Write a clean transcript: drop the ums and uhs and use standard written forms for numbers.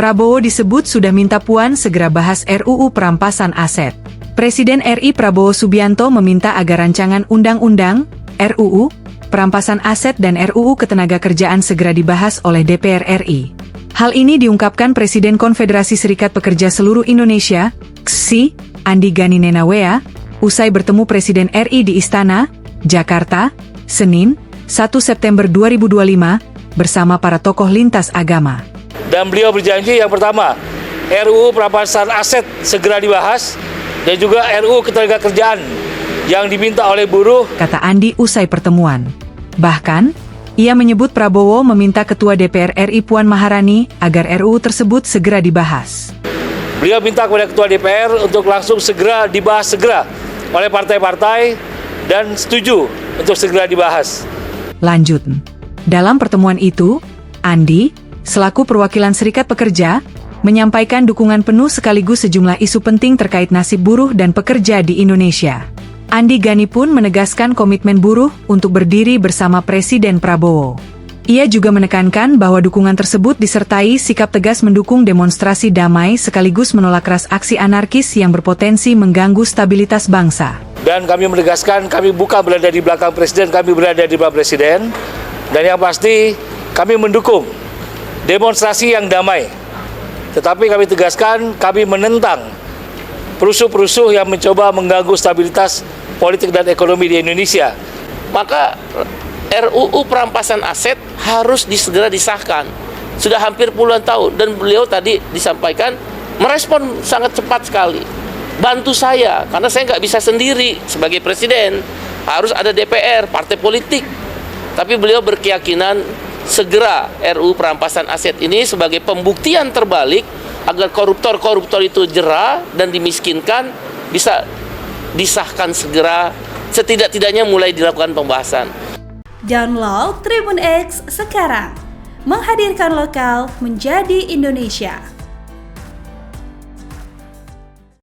Prabowo disebut sudah minta Puan segera bahas RUU perampasan aset. Presiden RI Prabowo Subianto meminta agar rancangan undang-undang, RUU, perampasan aset dan RUU Ketenagakerjaan segera dibahas oleh DPR RI. Hal ini diungkapkan Presiden Konfederasi Serikat Pekerja Seluruh Indonesia, KSI, Andi Gani Nenawea, usai bertemu Presiden RI di Istana, Jakarta, Senin, 1 September 2025, bersama para tokoh lintas agama. Dan beliau berjanji yang pertama, RUU perampasan aset segera dibahas, dan juga RUU Ketenagakerjaan yang diminta oleh buruh, kata Andi usai pertemuan. Bahkan, ia menyebut Prabowo meminta Ketua DPR RI Puan Maharani agar RUU tersebut segera dibahas. Beliau minta kepada Ketua DPR untuk langsung segera dibahas oleh partai-partai dan setuju untuk segera dibahas. Lanjut, dalam pertemuan itu, Andi, selaku perwakilan Serikat Pekerja, menyampaikan dukungan penuh sekaligus sejumlah isu penting terkait nasib buruh dan pekerja di Indonesia. Andi Gani pun menegaskan komitmen buruh untuk berdiri bersama Presiden Prabowo. Ia juga menekankan bahwa dukungan tersebut disertai sikap tegas mendukung demonstrasi damai sekaligus menolak keras aksi anarkis yang berpotensi mengganggu stabilitas bangsa. Dan kami menegaskan kami bukan berada di belakang Presiden, kami berada di belakang Presiden. Dan yang pasti kami mendukung demonstrasi yang damai. Tetapi kami tegaskan kami menentang perusuh-perusuh yang mencoba mengganggu stabilitas politik dan ekonomi di Indonesia. Maka RUU perampasan aset harus segera disahkan. Sudah hampir puluhan tahun dan beliau tadi disampaikan merespon sangat cepat sekali. Bantu saya, karena saya nggak bisa sendiri sebagai presiden. Harus ada DPR, partai politik. Tapi beliau berkeyakinan segera RUU perampasan aset ini sebagai pembuktian terbalik agar koruptor-koruptor itu jera dan dimiskinkan bisa disahkan segera, setidak-tidaknya mulai dilakukan pembahasan. Download Tribun X sekarang, menghadirkan lokal menjadi Indonesia.